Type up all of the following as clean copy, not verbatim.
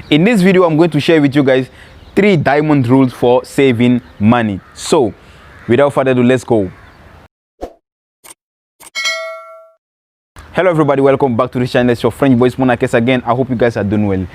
In this video, I'm going to share with you guys 3 diamond rules for saving money. So without further ado, let's go. Hello everybody, welcome back to the channel. It's your friend boys Monakes again. I hope you guys are doing well.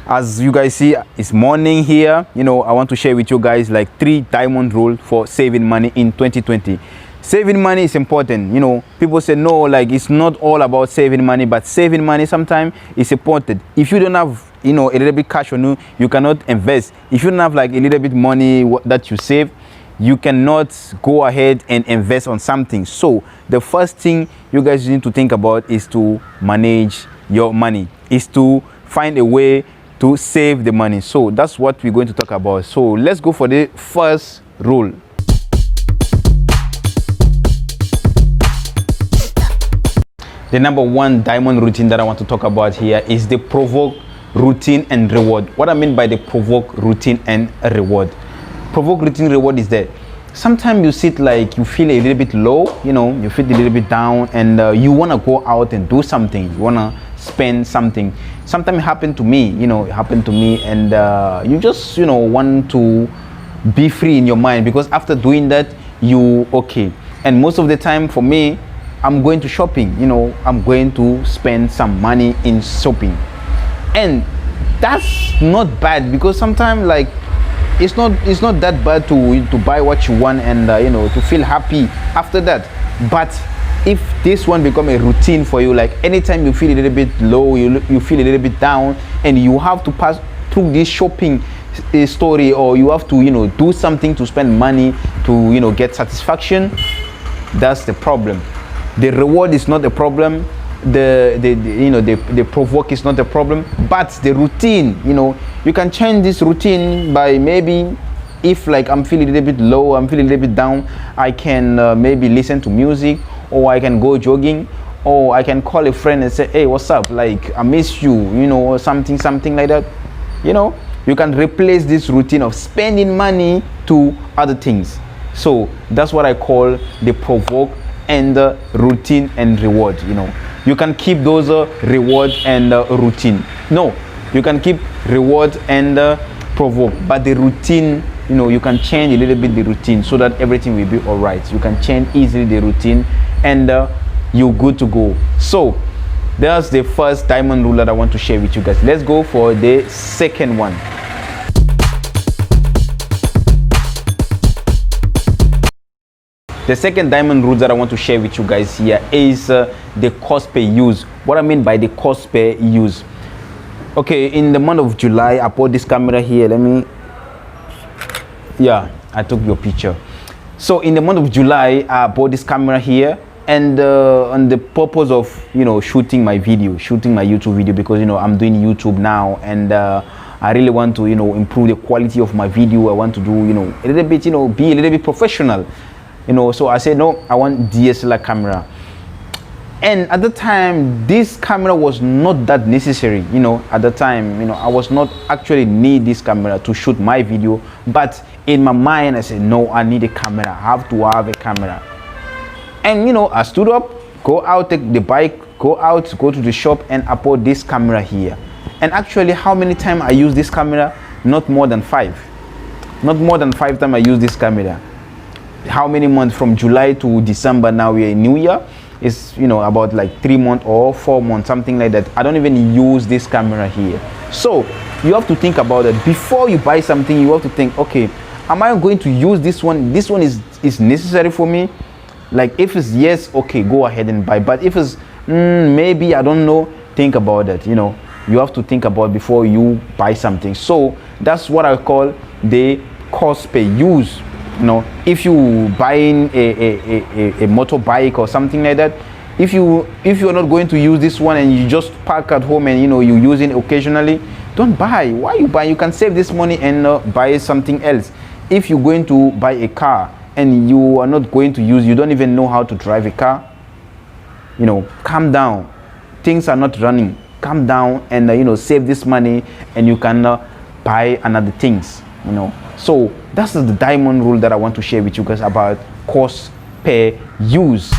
As you guys see, it's morning here. I want to share with you guys like 3 diamond rules for saving money in 2020. Saving money is important. People say no, like it's not all about saving money, but saving money sometimes is important. If you don't have a little bit cash on you, you cannot invest. If you don't have like a little bit money that you save, you cannot go ahead and invest on something. So the first thing you guys need to think about is to manage your money, is to find a way to save the money. So that's what we're going to talk about. So let's go for the first rule. The number 1 diamond routine that I want to talk about here is the Provoke routine and reward. What I mean by the Provoke routine and reward. Provoke routine reward is that sometimes you sit like you feel a little bit low, you feel a little bit down, and you want to go out and do something. You want to spend something. Sometimes it happened to me, and you just want to be free in your mind, because after doing that you okay. And most of the time for me, I'm going to shopping. I'm going to spend some money in shopping, and that's not bad, because sometimes like it's not that bad to buy what you want and to feel happy after that. But if this one become a routine for you, like anytime you feel a little bit low, you feel a little bit down, and you have to pass through this shopping story, or you have to do something to spend money to get satisfaction, that's the problem. The reward is not a problem, the provoke is not a problem, but the routine, you can change this routine by maybe, if like I'm feeling a little bit low, I'm feeling a little bit down, I can maybe listen to music, or I can go jogging, or I can call a friend and say, hey, what's up, like I miss you, or something like that. You can replace this routine of spending money to other things. So that's what I call the provoke and the routine and reward. You can keep those reward and routine. No, you can keep reward and provoke, but the routine, you can change a little bit the routine so that everything will be all right. You can change easily the routine, and you're good to go. So that's the first diamond rule that I want to share with you guys. Let's go for the second one. The second diamond rule that I want to share with you guys here is the cost per use. What I mean by the cost per use. Okay, in the month of July, I bought this camera here. I took your picture. So in the month of July, I bought this camera here, and on the purpose of shooting my YouTube video, because I'm doing YouTube now, and I really want to improve the quality of my video. I want to do a little bit be a little bit professional. So I said, no, I want DSLR camera. And at the time, this camera was not that necessary. At the time, I was not actually need this camera to shoot my video. But in my mind, I said, no, I need a camera. I have to have a camera. And, I stood up, go out, take the bike, go to the shop, and I bought this camera here. And actually, how many times I use this camera? Not more than 5. Not more than 5 times I use this camera. How many months? From July to December, now we're in New Year. It's about like 3 months or 4 months, something like that. I don't even use this camera here. So you have to think about it before you buy something. You have to think, okay, am I going to use this one? This one is necessary for me. Like if it's yes, okay, go ahead and buy. But if it's maybe, I don't know, think about it. You have to think about before you buy something. So that's what I call the cost per use. If you buying a motorbike or something like that, if you're not going to use this one and you just park at home and you use it occasionally, don't buy. Why you buy? You can save this money and buy something else. If you're going to buy a car and you are not going to use, you don't even know how to drive a car, calm down. Things are not running. Calm down and save this money, and you can buy another things. So that's the diamond rule that I want to share with you guys about cost per use.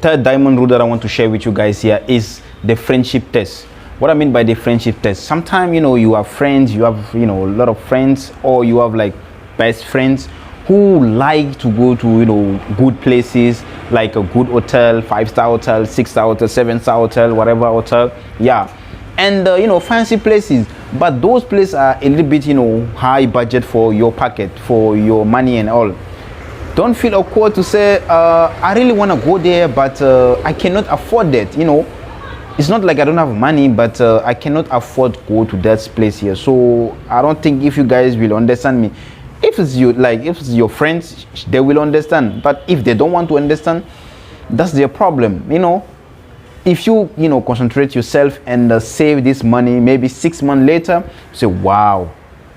third diamond rule that I want to share with you guys here is the friendship test. What I mean by the friendship test, sometimes, you know, you have friends, you have, you know, a lot of friends, or you have like best friends who like to go to, you know, good places, like a good hotel, 5-star hotel, 6-star hotel, 7-star hotel, whatever hotel, yeah, and you know, fancy places. But those places are a little bit, you know, high budget for your pocket, for your money and all. Don't feel awkward to say, I really want to go there, but I cannot afford that. You know, it's not like I don't have money, but I cannot afford to go to that place here. So I don't think if you guys will understand me. If it's you, like if it's your friends, they will understand. But if they don't want to understand, that's their problem. You know, if you know, concentrate yourself and save this money, maybe 6 months later, say, wow,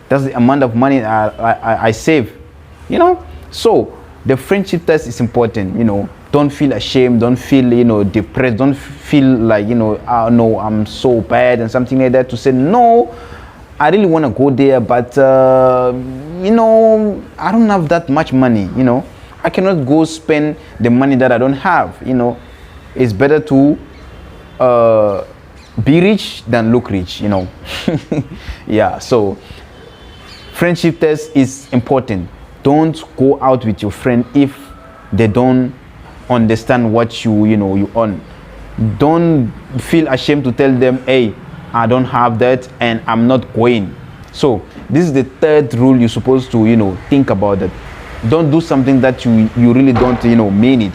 that's the amount of money I save. You know, so the friendship test is important. You know, don't feel ashamed, don't feel, you know, depressed, don't feel like, you know, oh no, I'm so bad and something like that, to say, no, I really want to go there, but you know, I don't have that much money. You know, I cannot go spend the money that I don't have. You know, it's better to be rich than look rich, you know. Yeah, so friendship test is important. Don't go out with your friend if they don't understand what you know you own. Don't feel ashamed to tell them, hey, I don't have that and I'm not going. So this is the third rule you're supposed to, you know, think about that. Don't do something that you really don't, you know, mean it.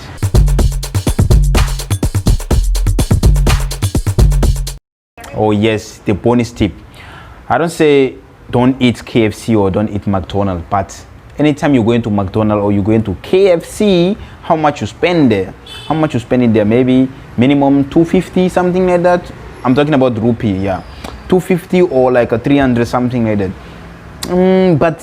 Oh yes, the bonus tip. I don't say don't eat KFC or don't eat McDonald's, but anytime you're going to McDonald's or you're going to KFC, how much you spend there? How much you spend in there? Maybe minimum 250, something like that. I'm talking about rupee, yeah, 250 or like a 300, something like that. But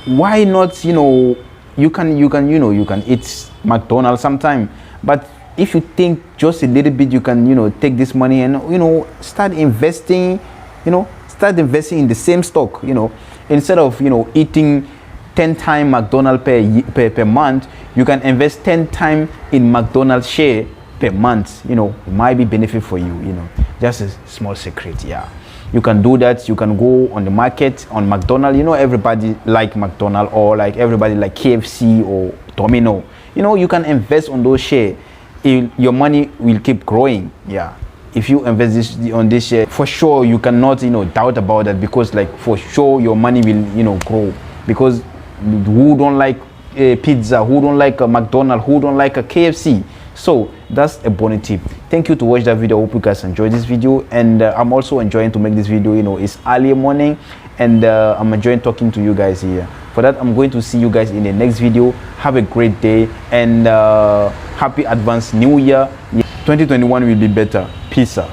why not? You know, you can eat McDonald's sometime, but if you think just a little bit, you can, you know, take this money and, you know, start investing. You know, start investing in the same stock. You know, instead of, you know, eating 10 times McDonald's per month, you can invest 10 times in McDonald's share per month. You know, it might be benefit for you. You know, just a small secret. Yeah, you can do that. You can go on the market on McDonald's. You know, everybody like McDonald's, or like everybody like KFC or Domino. You know, you can invest on those shares. Your money will keep growing. Yeah, if you invest on this share, for sure you cannot, you know, doubt about that, because like for sure your money will, you know, grow. Because who don't like pizza, who don't like a McDonald's, who don't like a KFC? So that's a bonus tip. Thank you to watch that video. I hope you guys enjoyed this video, and I'm also enjoying to make this video. You know, it's early morning, and I'm enjoying talking to you guys here. For that, I'm going to see you guys in the next video. Have a great day, and happy advanced new year. 2021 will be better. Peace out.